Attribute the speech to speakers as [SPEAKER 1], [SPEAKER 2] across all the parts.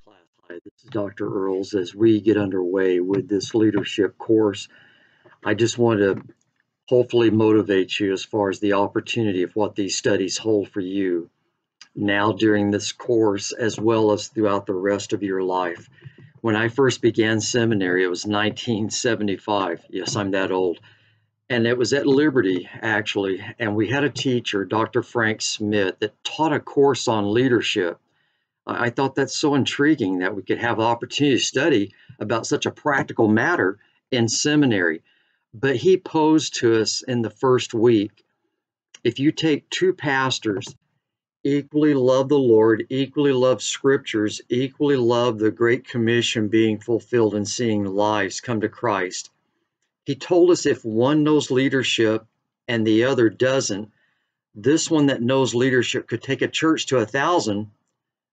[SPEAKER 1] Class. Hi, this is Dr. Earls. As we get underway with this leadership course, I just want to hopefully motivate you as far as the opportunity of what these studies hold for you now during this course, as well as throughout the rest of your life. When I first began seminary, it was 1975. Yes, I'm that old. And it was at Liberty, actually. And we had a teacher, Dr. Frank Smith, that taught a course on leadership. I thought that's so intriguing that we could have the opportunity to study about such a practical matter in seminary. But he posed to us in the first week, if you take two pastors, equally love the Lord, equally love scriptures, equally love the Great Commission being fulfilled and seeing lives come to Christ. He told us if one knows leadership and the other doesn't, this one that knows leadership could take a church to 1,000.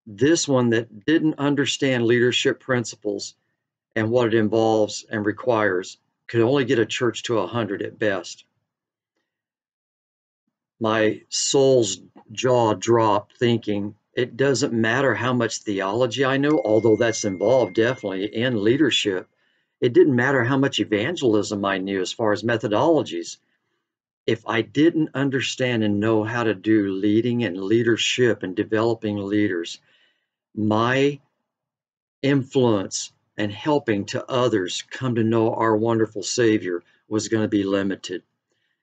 [SPEAKER 1] This one that didn't understand leadership principles and what it involves and requires could only get a church to 100 at best. My soul's jaw dropped thinking, it doesn't matter how much theology I know, although that's involved definitely in leadership. It didn't matter how much evangelism I knew as far as methodologies. If I didn't understand and know how to do leading and leadership and developing leaders, my influence and helping to others come to know our wonderful Savior was going to be limited.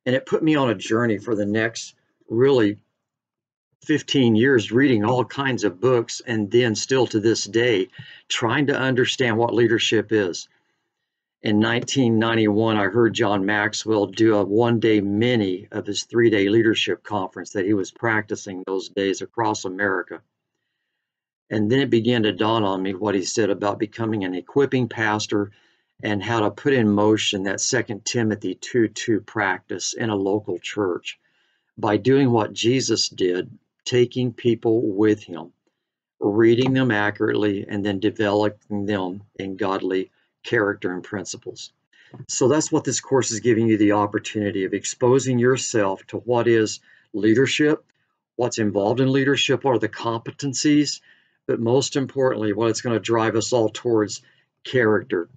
[SPEAKER 1] And it put me on a journey for the next really 15 years, reading all kinds of books, and then still to this day, trying to understand what leadership is. In 1991, I heard John Maxwell do a one-day mini of his 3-day leadership conference that he was practicing those days across America. And then it began to dawn on me what he said about becoming an equipping pastor and how to put in motion that 2 Timothy 2:2 practice in a local church by doing what Jesus did, taking people with him, reading them accurately, and then developing them in godly character and principles. So that's what this course is giving you, the opportunity of exposing yourself to what is leadership, what's involved in leadership, what are the competencies, but most importantly, what it's going to drive us all towards: character.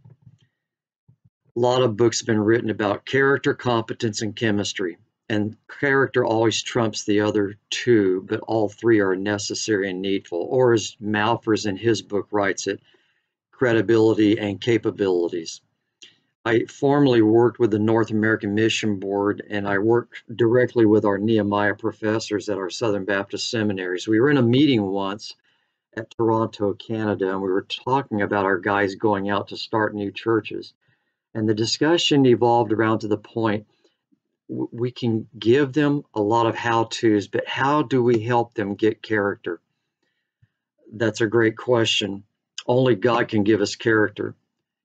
[SPEAKER 1] A lot of books have been written about character, competence, and chemistry. And character always trumps the other two, but all three are necessary and needful. Or as Malfers in his book writes it, credibility and capabilities. I formerly worked with the North American Mission Board, and I worked directly with our Nehemiah professors at our Southern Baptist seminaries. We were in a meeting once at Toronto, Canada, and we were talking about our guys going out to start new churches. And the discussion evolved around to the point, we can give them a lot of how-tos, but how do we help them get character? That's a great question. Only God can give us character.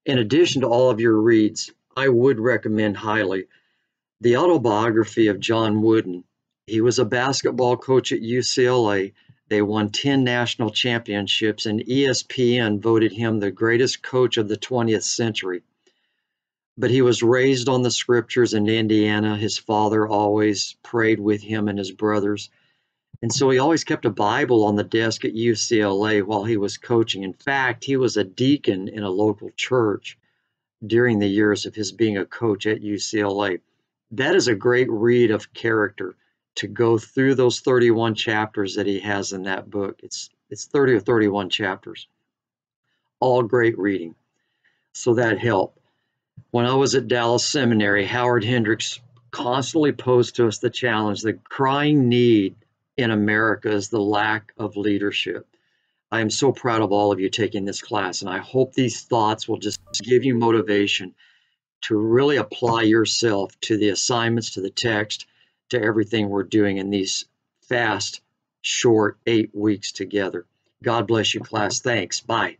[SPEAKER 1] In addition to all of your reads, I would recommend highly the autobiography of John Wooden. He was a basketball coach at UCLA. They won 10 national championships, and ESPN voted him the greatest coach of the 20th century. But he was raised on the scriptures in Indiana. His father always prayed with him and his brothers. And so he always kept a Bible on the desk at UCLA while he was coaching. In fact, he was a deacon in a local church during the years of his being a coach at UCLA. That is a great read of character, to go through those 31 chapters that he has in that book. It's 30 or 31 chapters. All great reading. So that helped. When I was at Dallas Seminary, Howard Hendricks constantly posed to us the challenge: the crying need in America is the lack of leadership. I am so proud of all of you taking this class, and I hope these thoughts will just give you motivation to really apply yourself to the assignments, to the text, to everything we're doing in these fast, short 8 weeks together. God bless you, class. Thanks. Bye.